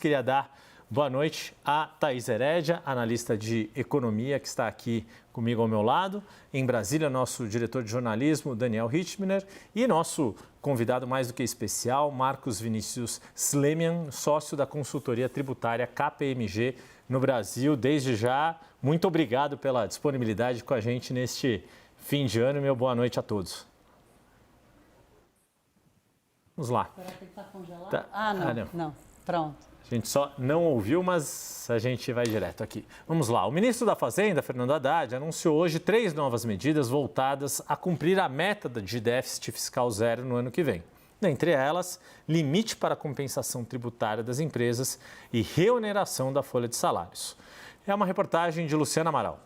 Queria dar boa noite a Thaís Herédia, analista de economia, que está aqui comigo ao meu lado. Em Brasília, nosso diretor de jornalismo, Daniel Hichminer, e nosso convidado mais do que especial, Marcos Vinícius Slemian, sócio da consultoria tributária KPMG no Brasil. Desde já, muito obrigado pela disponibilidade com a gente neste fim de ano. Meu boa noite a todos. Vamos lá. Será que ele está congelado? Tá. Não. Pronto. A gente só não ouviu, mas a gente vai direto aqui. Vamos lá. O ministro da Fazenda, Fernando Haddad, anunciou hoje 3 novas medidas voltadas a cumprir a meta de déficit fiscal zero no ano que vem. Dentre elas, limite para a compensação tributária das empresas e reoneração da folha de salários. É uma reportagem de Luciana Amaral.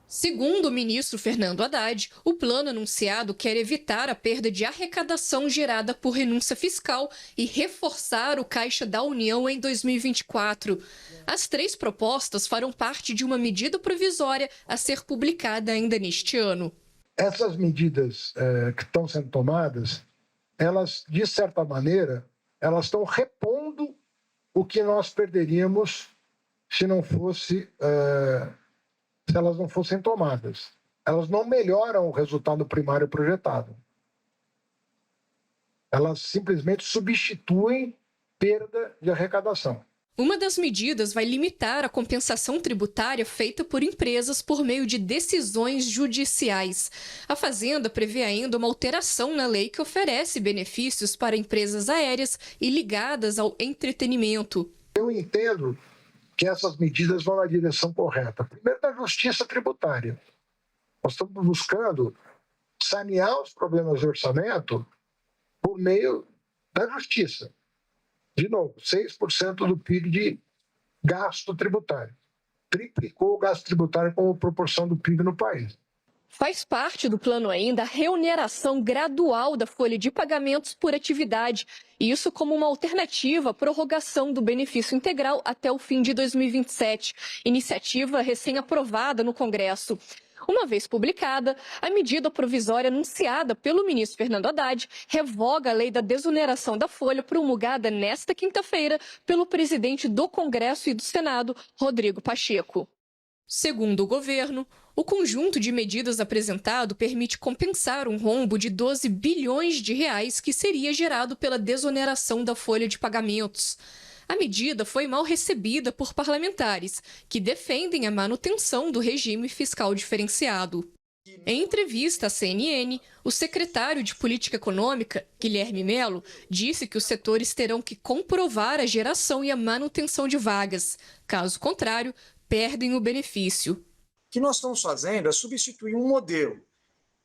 Segundo o ministro Fernando Haddad, o plano anunciado quer evitar a perda de arrecadação gerada por renúncia fiscal e reforçar o caixa da União em 2024. As 3 propostas farão parte de uma medida provisória a ser publicada ainda neste ano. Essas medidas que estão sendo tomadas, elas, de certa maneira, elas estão repondo o que nós perderíamos se elas não fossem tomadas. Elas não melhoram o resultado primário projetado. Elas simplesmente substituem perda de arrecadação. Uma das medidas vai limitar a compensação tributária feita por empresas por meio de decisões judiciais. A Fazenda prevê ainda uma alteração na lei que oferece benefícios para empresas aéreas e ligadas ao entretenimento. Eu entendo que essas medidas vão na direção correta. Primeiro, da justiça tributária. Nós estamos buscando sanear os problemas de orçamento por meio da justiça. De novo, 6% do PIB de gasto tributário. Triplicou o gasto tributário como proporção do PIB no país. Faz parte do plano ainda a reoneração gradual da folha de pagamentos por atividade, isso como uma alternativa à prorrogação do benefício integral até o fim de 2027, iniciativa recém-aprovada no Congresso. Uma vez publicada, a medida provisória anunciada pelo ministro Fernando Haddad revoga a lei da desoneração da folha promulgada nesta quinta-feira pelo presidente do Congresso e do Senado, Rodrigo Pacheco. Segundo o governo, o conjunto de medidas apresentado permite compensar um rombo de 12 bilhões de reais que seria gerado pela desoneração da folha de pagamentos. A medida foi mal recebida por parlamentares, que defendem a manutenção do regime fiscal diferenciado. Em entrevista à CNN, o secretário de Política Econômica, Guilherme Mello, disse que os setores terão que comprovar a geração e a manutenção de vagas. Caso contrário, perdem o benefício. O que nós estamos fazendo é substituir um modelo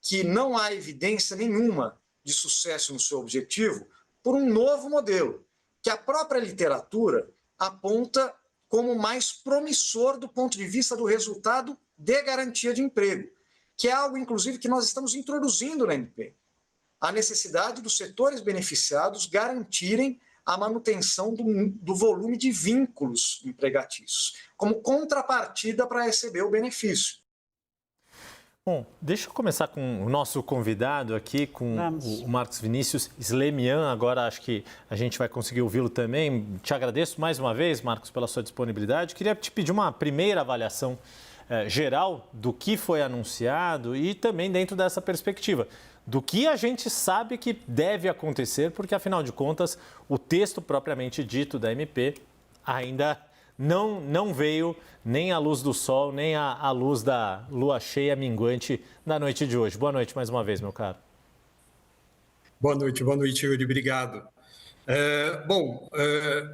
que não há evidência nenhuma de sucesso no seu objetivo por um novo modelo, que a própria literatura aponta como mais promissor do ponto de vista do resultado de garantia de emprego, que é algo, inclusive, que nós estamos introduzindo na MP. A necessidade dos setores beneficiados garantirem a manutenção do volume de vínculos empregatícios, como contrapartida para receber o benefício. Bom, deixa eu começar com o nosso convidado aqui, com o Marcos Vinícius Slemian. Agora acho que a gente vai conseguir ouvi-lo também. Te agradeço mais uma vez, Marcos, pela sua disponibilidade. Queria te pedir uma primeira avaliação geral do que foi anunciado e também dentro dessa perspectiva do que a gente sabe que deve acontecer, porque, afinal de contas, o texto propriamente dito da MP ainda não veio nem à luz do sol, nem à luz da lua cheia minguante da noite de hoje. Boa noite mais uma vez, meu caro. Boa noite, Yuri. Obrigado.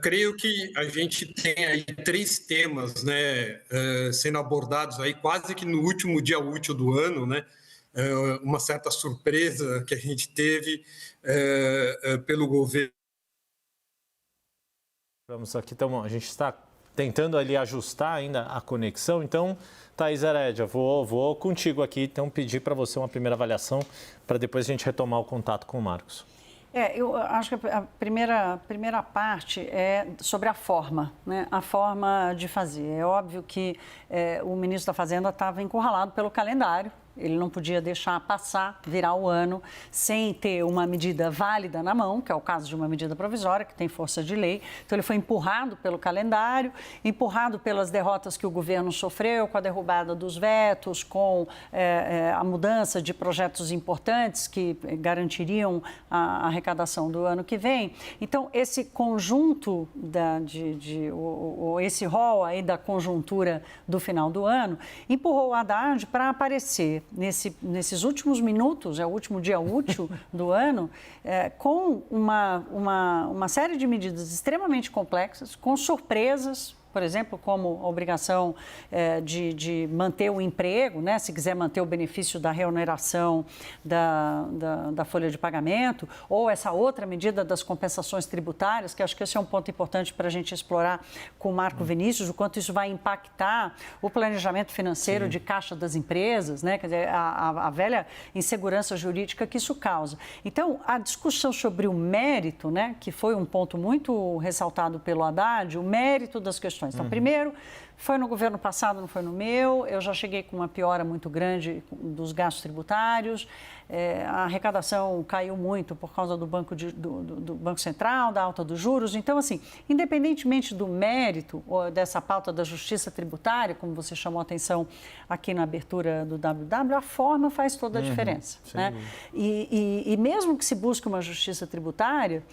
Creio que a gente tem aí 3 temas, né, sendo abordados aí quase que no último dia útil do ano, né? Uma certa surpresa que a gente teve pelo governo. Vamos aqui, então, a gente está tentando ali ajustar ainda a conexão. Então, Thaís Herédia, vou contigo aqui, então pedir para você uma primeira avaliação para depois a gente retomar o contato com o Marcos. Eu acho que a primeira parte é sobre a forma, né? A forma de fazer. É óbvio que o ministro da Fazenda estava encurralado pelo calendário Ele não podia deixar passar, virar o ano, sem ter uma medida válida na mão, que é o caso de uma medida provisória, que tem força de lei. Então, ele foi empurrado pelo calendário, empurrado pelas derrotas que o governo sofreu, com a derrubada dos vetos, com a mudança de projetos importantes que garantiriam a arrecadação do ano que vem. Então, esse conjunto, esse rol aí da conjuntura do final do ano, empurrou o Haddad para aparecer nesses últimos minutos, é o último dia útil do ano, com uma série de medidas extremamente complexas, com surpresas, por exemplo, como a obrigação de manter o emprego, né? Se quiser manter o benefício da reoneração da folha de pagamento, ou essa outra medida das compensações tributárias, que acho que esse é um ponto importante para a gente explorar com o Marco Vinícius, o quanto isso vai impactar o planejamento financeiro de caixa das empresas, né? Quer dizer, a velha insegurança jurídica que isso causa. Então, a discussão sobre o mérito, né? Que foi um ponto muito ressaltado pelo Haddad, o mérito das questões. Então, primeiro, foi no governo passado, não foi no meu. Eu já cheguei com uma piora muito grande dos gastos tributários. A arrecadação caiu muito por causa do Banco Central, da alta dos juros. Então, assim, independentemente do mérito dessa pauta da justiça tributária, como você chamou a atenção aqui na abertura do WW, a forma faz toda a diferença. Né? E mesmo que se busque uma justiça tributária,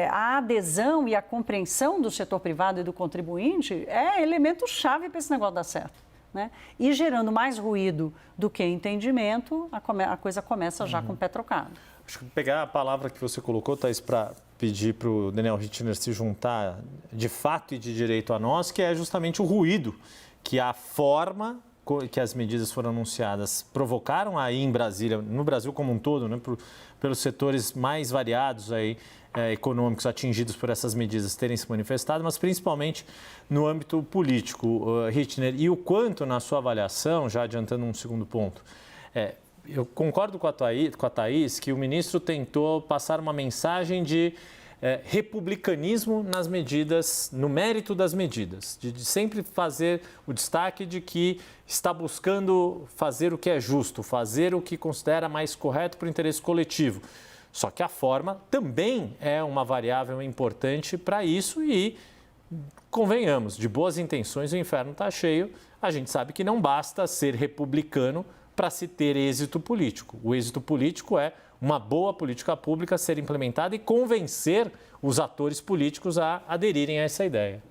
a adesão e a compreensão do setor privado e do contribuinte é elemento-chave para esse negócio dar certo. Né? E gerando mais ruído do que entendimento, a coisa começa já com o pé trocado. Acho que pegar a palavra que você colocou, Thaís, para pedir para o Daniel Rittner se juntar de fato e de direito a nós, que é justamente o ruído que a forma que as medidas foram anunciadas provocaram aí em Brasília, no Brasil como um todo, né, pelos setores mais variados aí, econômicos atingidos por essas medidas terem se manifestado, mas principalmente no âmbito político, Rittner. E o quanto, na sua avaliação, já adiantando um segundo ponto, eu concordo com a Thaís que o ministro tentou passar uma mensagem de republicanismo nas medidas, no mérito das medidas, de sempre fazer o destaque de que está buscando fazer o que é justo, fazer o que considera mais correto para o interesse coletivo. Só que a forma também é uma variável importante para isso e, convenhamos, de boas intenções o inferno está cheio. A gente sabe que não basta ser republicano para se ter êxito político. O êxito político é uma boa política pública ser implementada e convencer os atores políticos a aderirem a essa ideia.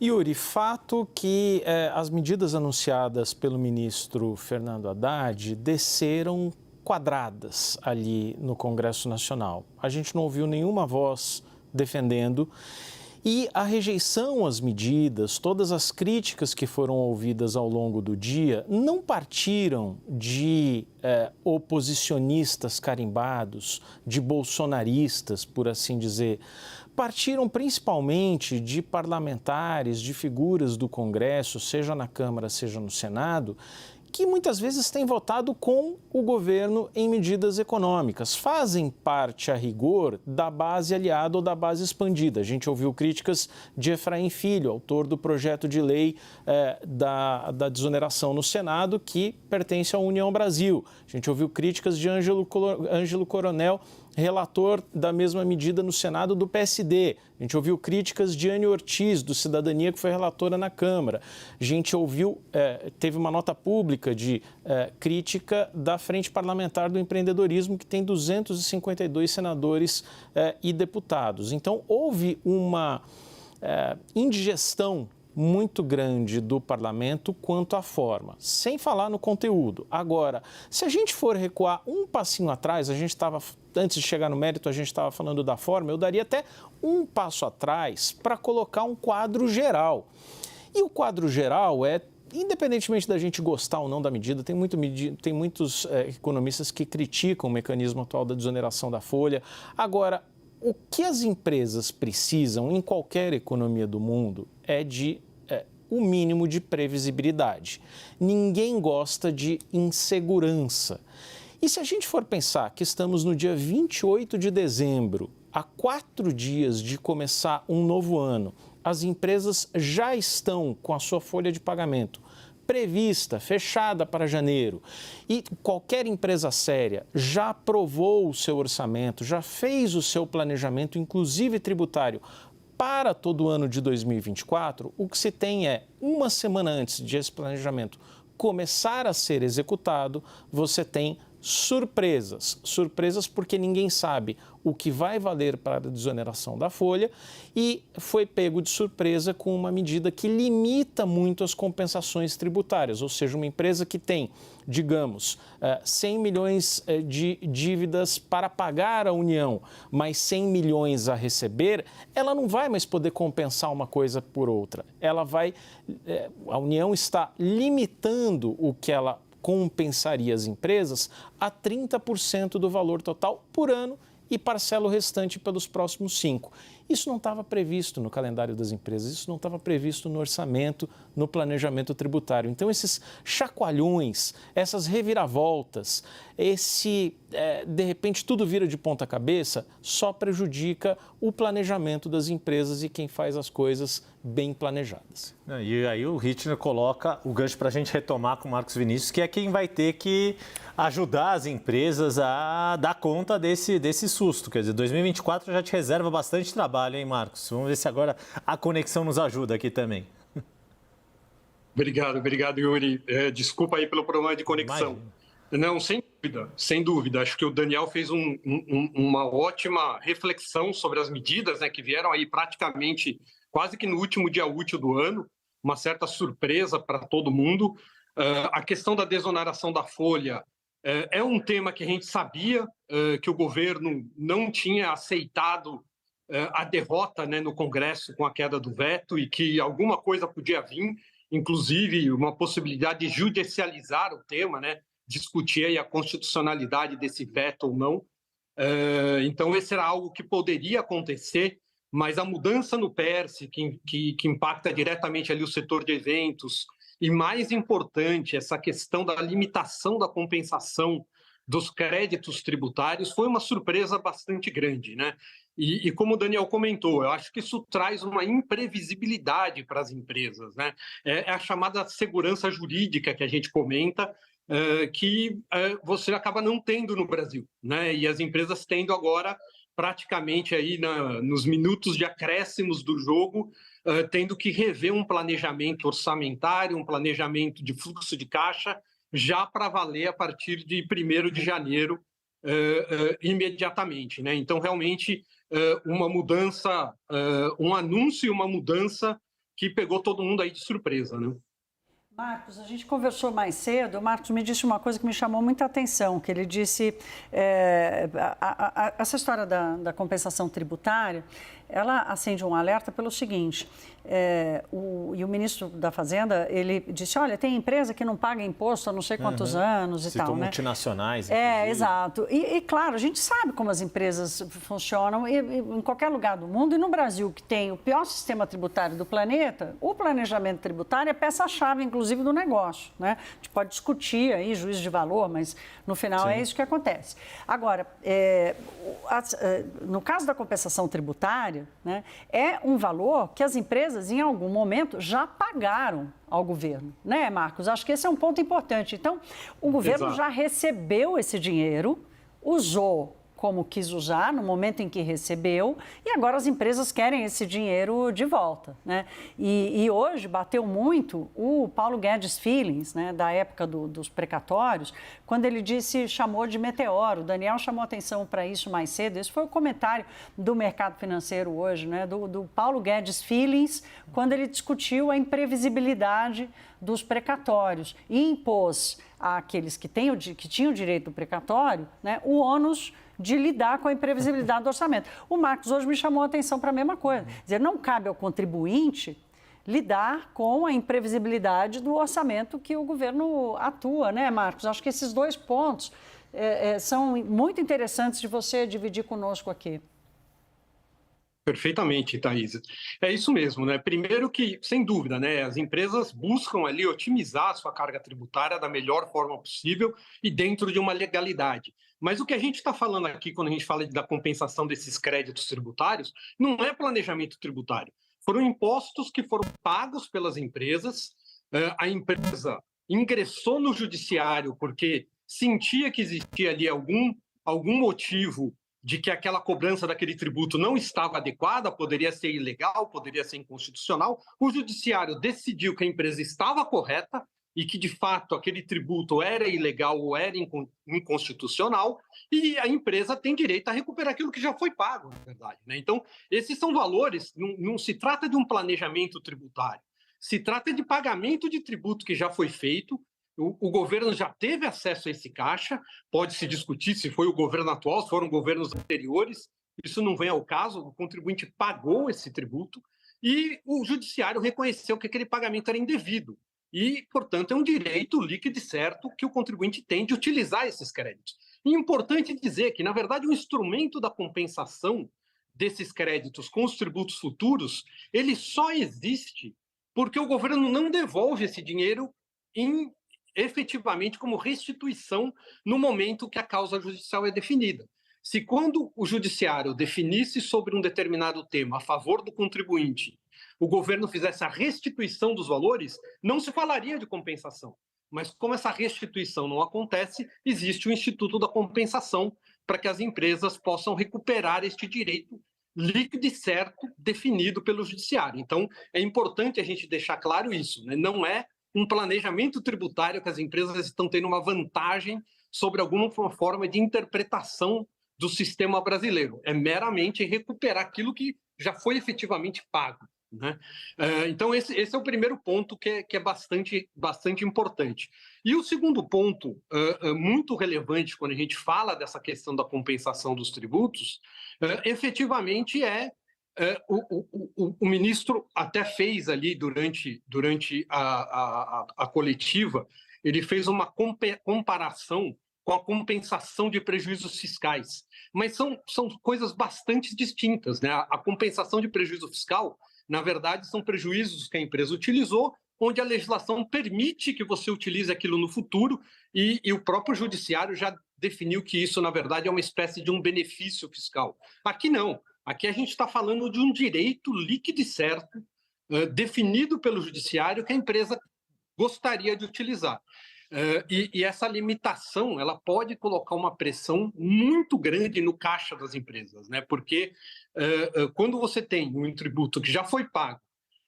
Yuri, fato que as medidas anunciadas pelo ministro Fernando Haddad desceram quadradas ali no Congresso Nacional. A gente não ouviu nenhuma voz defendendo e a rejeição às medidas, todas as críticas que foram ouvidas ao longo do dia não partiram de oposicionistas carimbados, de bolsonaristas, por assim dizer. Partiram principalmente de parlamentares, de figuras do Congresso, seja na Câmara, seja no Senado, que muitas vezes têm votado com o governo em medidas econômicas. Fazem parte, a rigor, da base aliada ou da base expandida. A gente ouviu críticas de Efraim Filho, autor do projeto de lei da desoneração no Senado, que pertence à União Brasil. A gente ouviu críticas de Ângelo Coronel, relator da mesma medida no Senado do PSD. A gente ouviu críticas de Anne Ortiz, do Cidadania, que foi relatora na Câmara. A gente ouviu, teve uma nota pública de crítica da Frente Parlamentar do Empreendedorismo, que tem 252 senadores e deputados. Então, houve uma indigestão muito grande do parlamento quanto à forma, sem falar no conteúdo. Agora, se a gente for recuar um passinho atrás, antes de chegar no mérito, a gente estava falando da forma, eu daria até um passo atrás para colocar um quadro geral. E o quadro geral independentemente da gente gostar ou não da medida, tem muitos economistas que criticam o mecanismo atual da desoneração da folha. Agora, o que as empresas precisam em qualquer economia do mundo é de o mínimo de previsibilidade. Ninguém gosta de insegurança. E se a gente for pensar que estamos no dia 28 de dezembro, a 4 dias de começar um novo ano, as empresas já estão com a sua folha de pagamento prevista, fechada para janeiro, e qualquer empresa séria já aprovou o seu orçamento, já fez o seu planejamento, inclusive tributário, para todo o ano de 2024, o que se tem é, uma semana antes de esse planejamento começar a ser executado, você tem surpresas. Surpresas porque ninguém sabe o que vai valer para a desoneração da folha e foi pego de surpresa com uma medida que limita muito as compensações tributárias, ou seja, uma empresa que tem, digamos, 100 milhões de dívidas para pagar à União, mas 100 milhões a receber, ela não vai mais poder compensar uma coisa por outra. A União está limitando o que ela compensaria as empresas a 30% do valor total por ano e parcela o restante pelos próximos 5. Isso não estava previsto no calendário das empresas, isso não estava previsto no orçamento, no planejamento tributário. Então, esses chacoalhões, essas reviravoltas, de repente, tudo vira de ponta cabeça, só prejudica o planejamento das empresas e quem faz as coisas bem planejadas. E aí o Rittner coloca o gancho para a gente retomar com o Marcos Vinícius, que é quem vai ter que ajudar as empresas a dar conta desse susto. Quer dizer, 2024 já te reserva bastante trabalho, hein, Marcos? Vamos ver se agora a conexão nos ajuda aqui também. Obrigado, Yuri. Desculpa aí pelo problema de conexão. Não, sem dúvida. Acho que o Daniel fez uma ótima reflexão sobre as medidas, né, que vieram aí praticamente quase que no último dia útil do ano, uma certa surpresa para todo mundo. A questão da desoneração da folha é um tema que a gente sabia que o governo não tinha aceitado a derrota, né, no Congresso com a queda do veto e que alguma coisa podia vir, inclusive uma possibilidade de judicializar o tema, né, discutir aí a constitucionalidade desse veto ou não. Então, esse era algo que poderia acontecer, mas a mudança no PERSE, que impacta diretamente ali o setor de eventos, e mais importante, essa questão da limitação da compensação dos créditos tributários, foi uma surpresa bastante grande, né? E como o Daniel comentou, eu acho que isso traz uma imprevisibilidade para as empresas, né? É a chamada segurança jurídica que a gente comenta, que você acaba não tendo no Brasil, né? E as empresas tendo agora praticamente aí nos minutos de acréscimos do jogo, tendo que rever um planejamento orçamentário, um planejamento de fluxo de caixa, já para valer a partir de 1º de janeiro, imediatamente, né? Então, realmente, uma mudança, um anúncio e uma mudança que pegou todo mundo aí de surpresa, né? Marcos, a gente conversou mais cedo, o Marcos me disse uma coisa que me chamou muita atenção, que ele disse, essa história da compensação tributária, ela acende um alerta pelo seguinte, o ministro da Fazenda, ele disse, olha, tem empresa que não paga imposto há não sei quantos anos e tal, né? Multinacionais. Exato. E, claro, a gente sabe como as empresas funcionam em qualquer lugar do mundo, e no Brasil, que tem o pior sistema tributário do planeta, o planejamento tributário é peça-chave, inclusive, do negócio, né? A gente pode discutir aí juízo de valor, mas no final é isso que acontece. Agora, no caso da compensação tributária, né, é um valor que as empresas, em algum momento, já pagaram ao governo, né, Marcos? Acho que esse é um ponto importante. Então, o governo já recebeu esse dinheiro, usou como quis usar no momento em que recebeu, e agora as empresas querem esse dinheiro de volta, né? E hoje bateu muito o Paulo Guedes Feelings, né, da época dos precatórios, quando ele chamou de meteoro. O Daniel chamou atenção para isso mais cedo. Esse foi o comentário do mercado financeiro hoje, né, do Paulo Guedes Feelings, quando ele discutiu a imprevisibilidade dos precatórios e impôs àqueles que tinham direito do precatório, né, o ônus de lidar com a imprevisibilidade do orçamento. O Marcos hoje me chamou a atenção para a mesma coisa. Quer dizer, não cabe ao contribuinte lidar com a imprevisibilidade do orçamento que o governo atua, né, Marcos? Acho que esses dois pontos são muito interessantes de você dividir conosco aqui. Perfeitamente, Thaís. É isso mesmo, né? Primeiro que, sem dúvida, né, as empresas buscam ali otimizar a sua carga tributária da melhor forma possível e dentro de uma legalidade. Mas o que a gente está falando aqui, quando a gente fala da compensação desses créditos tributários, não é planejamento tributário. Foram impostos que foram pagos pelas empresas a empresa ingressou no judiciário porque sentia que existia ali algum motivo de que aquela cobrança daquele tributo não estava adequada, poderia ser ilegal, poderia ser inconstitucional, o judiciário decidiu que a empresa estava correta e que, de fato, aquele tributo era ilegal ou era inconstitucional, e a empresa tem direito a recuperar aquilo que já foi pago, na verdade, né? Então, esses são valores, não se trata de um planejamento tributário, se trata de pagamento de tributo que já foi feito. O governo já teve acesso a esse caixa, pode se discutir se foi o governo atual, se foram governos anteriores, isso não vem ao caso, o contribuinte pagou esse tributo e o judiciário reconheceu que aquele pagamento era indevido e, portanto, é um direito líquido e certo que o contribuinte tem de utilizar esses créditos. E é importante dizer que, na verdade, o instrumento da compensação desses créditos com os tributos futuros, ele só existe porque o governo não devolve esse dinheiro efetivamente como restituição no momento que a causa judicial é definida. Se quando o judiciário definisse sobre um determinado tema a favor do contribuinte, o governo fizesse a restituição dos valores, não se falaria de compensação. Mas como essa restituição não acontece, existe o Instituto da Compensação para que as empresas possam recuperar este direito líquido e certo definido pelo judiciário. Então, é importante a gente deixar claro isso, né? Não é um planejamento tributário que as empresas estão tendo uma vantagem sobre alguma forma de interpretação do sistema brasileiro. É meramente recuperar aquilo que já foi efetivamente pago, né? Então, esse é o primeiro ponto que é bastante importante. E o segundo ponto, muito relevante quando a gente fala dessa questão da compensação dos tributos, efetivamente o ministro até fez ali durante a coletiva, ele fez uma comparação com a compensação de prejuízos fiscais. Mas são coisas bastante distintas, né? A compensação de prejuízo fiscal, na verdade, são prejuízos que a empresa utilizou, onde a legislação permite que você utilize aquilo no futuro, e o próprio judiciário já definiu que isso, na verdade, é uma espécie de um benefício fiscal. Aqui não. Aqui a gente está falando de um direito líquido e certo, definido pelo judiciário, que a empresa gostaria de utilizar. E essa limitação, ela pode colocar uma pressão muito grande no caixa das empresas, né? Porque quando você tem um tributo que já foi pago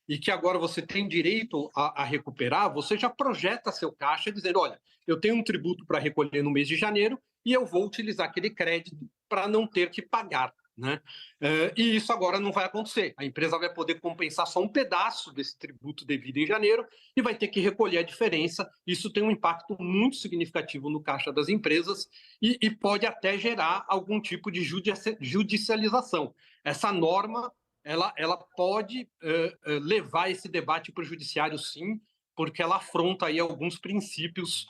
e que agora você tem direito a recuperar, você já projeta seu caixa dizendo, olha, eu tenho um tributo para recolher no mês de janeiro e eu vou utilizar aquele crédito para não ter que pagar, né? E isso agora não vai acontecer. A empresa vai poder compensar só um pedaço desse tributo devido em janeiro e vai ter que recolher a diferença. Isso tem um impacto muito significativo no caixa das empresas e pode até gerar algum tipo de judicialização. Essa norma ela pode levar esse debate para o judiciário, sim, porque ela afronta aí alguns princípios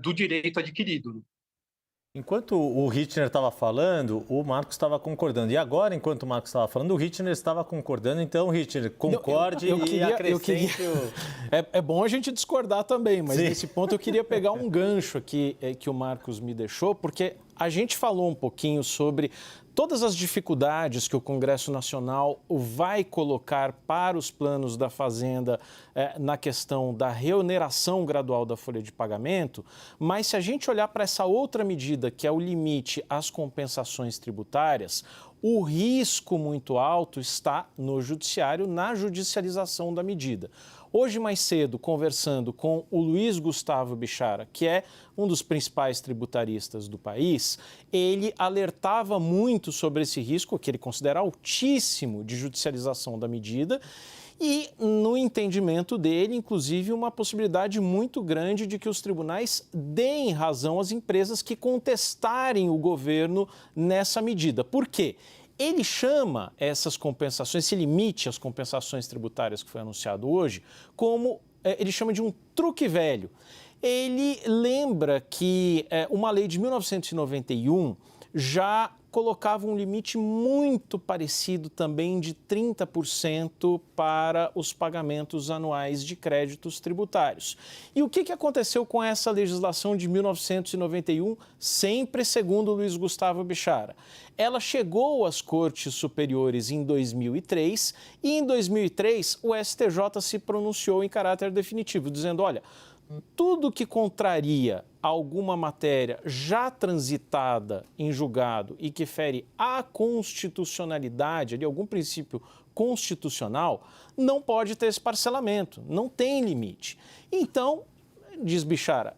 do direito adquirido. Enquanto o Ritner estava falando, o Marcos estava concordando. E agora, enquanto o Marcos estava falando, o Ritner estava concordando. Então, Ritner, concorde e acrescente É bom a gente discordar também, mas Sim. Nesse ponto eu queria pegar um gancho aqui que o Marcos me deixou, porque a gente falou um pouquinho sobre todas as dificuldades que o Congresso Nacional vai colocar para os planos da Fazenda na questão da reoneração gradual da folha de pagamento, mas se a gente olhar para essa outra medida, que é o limite às compensações tributárias, o risco muito alto está no judiciário, na judicialização da medida. Hoje, mais cedo, conversando com o Luiz Gustavo Bichara, que é um dos principais tributaristas do país, ele alertava muito sobre esse risco, que ele considera altíssimo, de judicialização da medida, e, no entendimento dele, inclusive, uma possibilidade muito grande de que os tribunais deem razão às empresas que contestarem o governo nessa medida. Por quê? Ele chama essas compensações, esse limite às compensações tributárias que foi anunciado hoje, como ele chama de um truque velho. Ele lembra que uma lei de 1991 já colocava um limite muito parecido também de 30% para os pagamentos anuais de créditos tributários. E o que aconteceu com essa legislação de 1991, sempre segundo Luiz Gustavo Bichara? Ela chegou às Cortes Superiores em 2003 e em 2003 o STJ se pronunciou em caráter definitivo, dizendo, olha, tudo que contraria alguma matéria já transitada em julgado e que fere a constitucionalidade, de algum princípio constitucional, não pode ter esse parcelamento, não tem limite. Então, diz Bichara,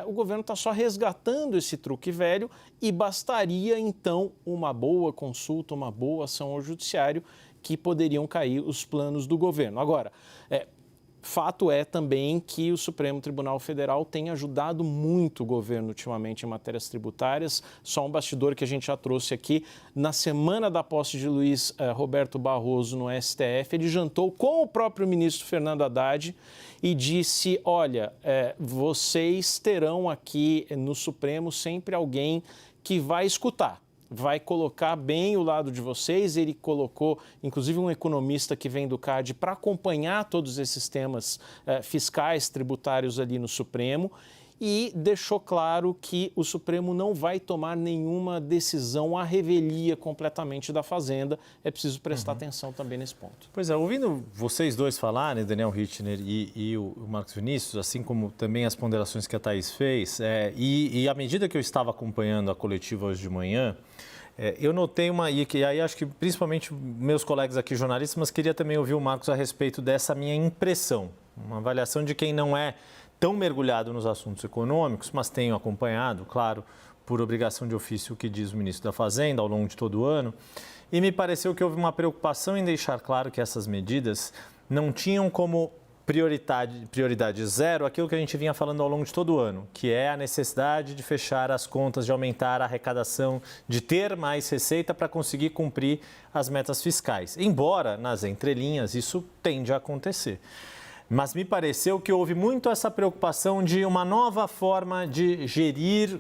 o governo está só resgatando esse truque velho e bastaria, então, uma boa consulta, uma boa ação ao judiciário que poderiam cair os planos do governo. Agora, fato é também que o Supremo Tribunal Federal tem ajudado muito o governo ultimamente em matérias tributárias. Só um bastidor que a gente já trouxe aqui. Na semana da posse de Luiz Roberto Barroso no STF, ele jantou com o próprio ministro Fernando Haddad e disse, olha, vocês terão aqui no Supremo sempre alguém que vai escutar. Vai colocar bem o lado de vocês. Ele colocou, inclusive, um economista que vem do CAD para acompanhar todos esses temas fiscais, tributários ali no Supremo e deixou claro que o Supremo não vai tomar nenhuma decisão à revelia completamente da Fazenda. É preciso prestar atenção também nesse ponto. Pois é, ouvindo vocês dois falarem, Daniel Richtner e o Marcos Vinícius, assim como também as ponderações que a Thaís fez, e à medida que eu estava acompanhando a coletiva hoje de manhã, eu notei e aí acho que principalmente meus colegas aqui jornalistas, mas queria também ouvir o Marcos a respeito dessa minha impressão, uma avaliação de quem não é tão mergulhado nos assuntos econômicos, mas tenho acompanhado, claro, por obrigação de ofício o que diz o ministro da Fazenda ao longo de todo o ano, e me pareceu que houve uma preocupação em deixar claro que essas medidas não tinham como prioridade zero aquilo que a gente vinha falando ao longo de todo o ano, que é a necessidade de fechar as contas, de aumentar a arrecadação, de ter mais receita para conseguir cumprir as metas fiscais. Embora, nas entrelinhas, isso tende a acontecer. Mas me pareceu que houve muito essa preocupação de uma nova forma de gerir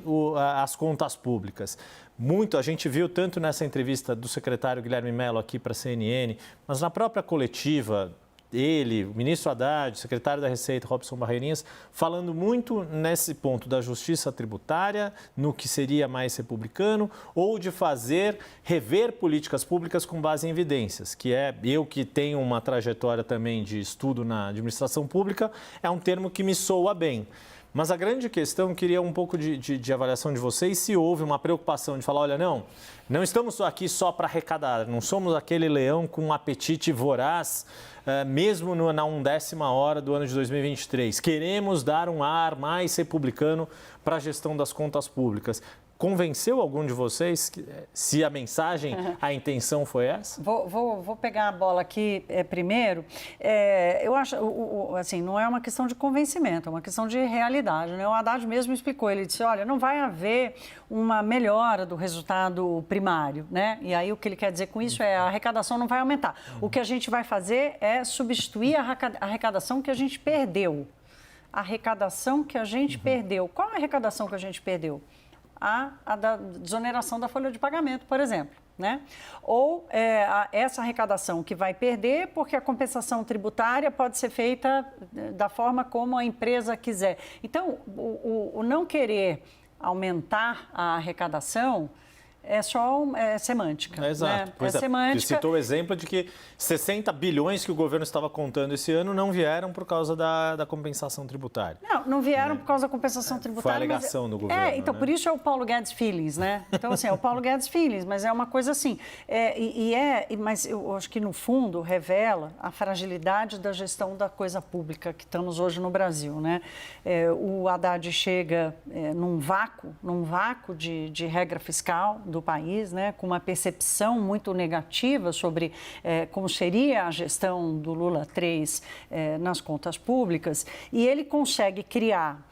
as contas públicas. Muito, a gente viu tanto nessa entrevista do secretário Guilherme Mello aqui para a CNN, mas na própria coletiva, ele, o ministro Haddad, o secretário da Receita, Robson Barreirinhas, falando muito nesse ponto da justiça tributária, no que seria mais republicano, ou de rever políticas públicas com base em evidências, que eu que tenho uma trajetória também de estudo na administração pública, é um termo que me soa bem. Mas a grande questão, eu queria um pouco de avaliação de vocês, se houve uma preocupação de falar, olha, não estamos aqui só para arrecadar, não somos aquele leão com um apetite voraz, mesmo na 1ª hora do ano de 2023. Queremos dar um ar mais republicano para a gestão das contas públicas. Convenceu algum de vocês se a mensagem, a intenção foi essa? Vou pegar a bola aqui primeiro. Eu acho, assim, não é uma questão de convencimento, é uma questão de realidade, né? O Haddad mesmo explicou, ele disse, olha, não vai haver uma melhora do resultado primário, né? E aí o que ele quer dizer com isso é a arrecadação não vai aumentar. O que a gente vai fazer é substituir a arrecadação que a gente perdeu. A arrecadação que a gente perdeu. Qual a arrecadação que a gente perdeu? A da desoneração da folha de pagamento, por exemplo, né? Ou essa arrecadação que vai perder porque a compensação tributária pode ser feita da forma como a empresa quiser. Então, o não querer aumentar a arrecadação é só semântica. Exato. Né? Pois semântica. Você citou o exemplo de que 60 bilhões que o governo estava contando esse ano não vieram por causa da compensação tributária. Não vieram por causa da compensação tributária. Foi a alegação do governo. Então, né? Por isso é o Paulo Guedes Feelings, né? Então, assim, é o Paulo Guedes Feelings, mas é uma coisa assim. Mas eu acho que, no fundo, revela a fragilidade da gestão da coisa pública que estamos hoje no Brasil, né? O Haddad chega num vácuo de regra fiscal do país, né, com uma percepção muito negativa sobre como seria a gestão do Lula 3 nas contas públicas, e ele consegue criar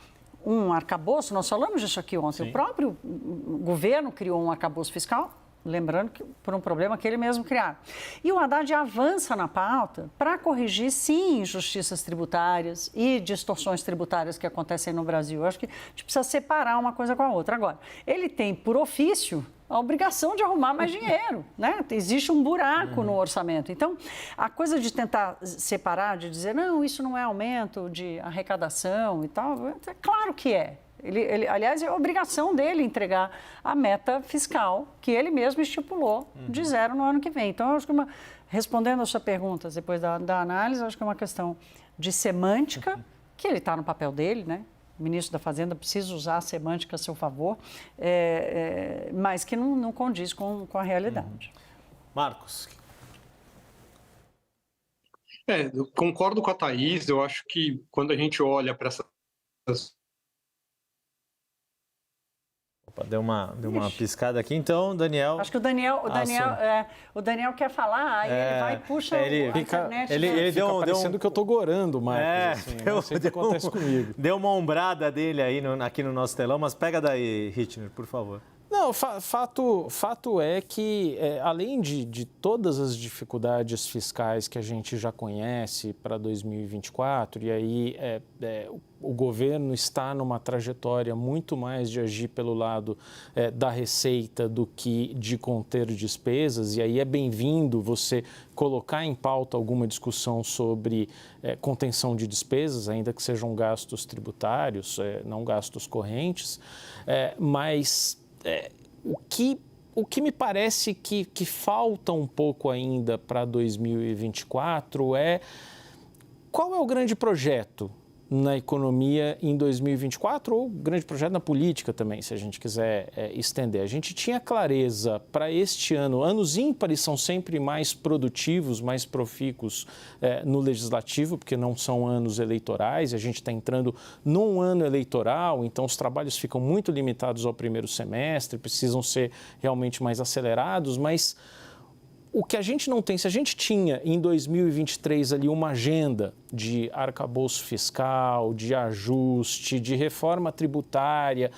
um arcabouço, nós falamos disso aqui ontem, Sim. O próprio governo criou um arcabouço fiscal, lembrando que por um problema que ele mesmo criou. E o Haddad avança na pauta para corrigir, sim, injustiças tributárias e distorções tributárias que acontecem no Brasil. Eu acho que a gente precisa separar uma coisa com a outra. Agora, ele tem por ofício a obrigação de arrumar mais dinheiro, né? Existe um buraco no orçamento. Então, a coisa de tentar separar, de dizer, não, isso não é aumento de arrecadação e tal, é claro que é. Aliás, é a obrigação dele entregar a meta fiscal que ele mesmo estipulou de 0 no ano que vem. Então, eu acho que respondendo a sua pergunta, depois da análise, eu acho que é uma questão de semântica, que ele está no papel dele, né? O ministro da Fazenda precisa usar a semântica a seu favor, mas que não condiz com a realidade. Marcos. Eu concordo com a Thaís, eu acho que quando a gente olha para essas... Opa, deu uma piscada aqui, então, Daniel... Acho que o Daniel quer falar, aí ele vai e puxa a internet. Ele fica parecendo que eu estou gorando, Marcos. Não sei o que acontece comigo. Deu uma ombrada dele aí aqui no nosso telão, mas pega daí, Rittner, por favor. Não, fato é que, além de todas as dificuldades fiscais que a gente já conhece para 2024, e aí o governo está numa trajetória muito mais de agir pelo lado da receita do que de conter despesas, e aí é bem-vindo você colocar em pauta alguma discussão sobre contenção de despesas, ainda que sejam gastos tributários, não gastos correntes, mas... O que me parece que falta um pouco ainda para 2024 qual é o grande projeto na economia em 2024 ou grande projeto na política também, se a gente quiser estender. A gente tinha clareza para este ano, anos ímpares são sempre mais produtivos, mais profícuos no legislativo, porque não são anos eleitorais, a gente está entrando num ano eleitoral, então os trabalhos ficam muito limitados ao primeiro semestre, precisam ser realmente mais acelerados, mas... O que a gente não tem, se a gente tinha em 2023 ali uma agenda de arcabouço fiscal, de ajuste, de reforma tributária,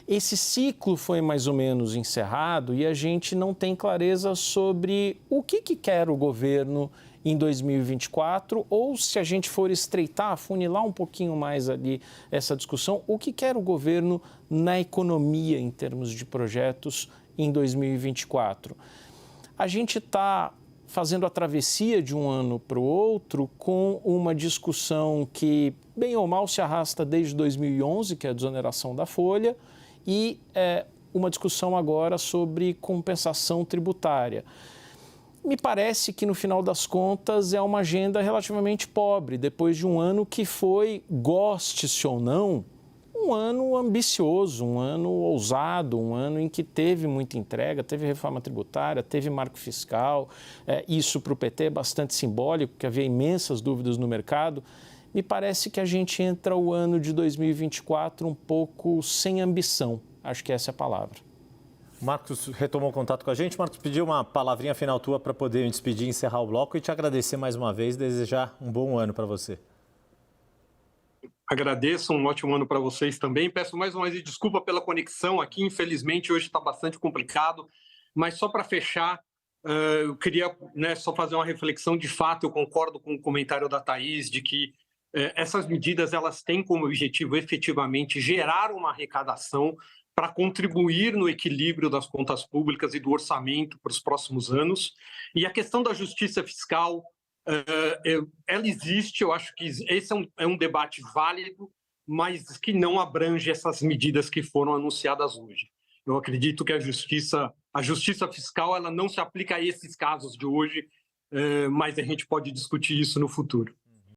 esse ciclo foi mais ou menos encerrado e a gente não tem clareza sobre o que quer o governo em 2024 ou, se a gente for estreitar, afunilar um pouquinho mais ali essa discussão, o que quer o governo na economia em termos de projetos em 2024. A gente está fazendo a travessia de um ano para o outro com uma discussão que, bem ou mal, se arrasta desde 2011, que é a desoneração da folha, e uma discussão agora sobre compensação tributária. Me parece que, no final das contas, é uma agenda relativamente pobre, depois de um ano que foi, goste-se ou não, um ano ambicioso, um ano ousado, um ano em que teve muita entrega, teve reforma tributária, teve marco fiscal. Isso para o PT é bastante simbólico, porque havia imensas dúvidas no mercado. Me parece que a gente entra o ano de 2024 um pouco sem ambição. Acho que essa é a palavra. Marcos retomou o contato com a gente. Marcos, pediu uma palavrinha final tua para poder me despedir, encerrar o bloco e te agradecer mais uma vez e desejar um bom ano para você. Agradeço, um ótimo ano para vocês também. Peço mais uma vez desculpa pela conexão aqui, infelizmente hoje está bastante complicado, mas só para fechar, eu queria só fazer uma reflexão. De fato, eu concordo com o comentário da Thaís de que essas medidas elas têm como objetivo efetivamente gerar uma arrecadação para contribuir no equilíbrio das contas públicas e do orçamento para os próximos anos. E a questão da justiça fiscal, ela existe, eu acho que esse é um debate válido, mas que não abrange essas medidas que foram anunciadas hoje. Eu acredito que a justiça fiscal ela não se aplica a esses casos de hoje, mas a gente pode discutir isso no futuro.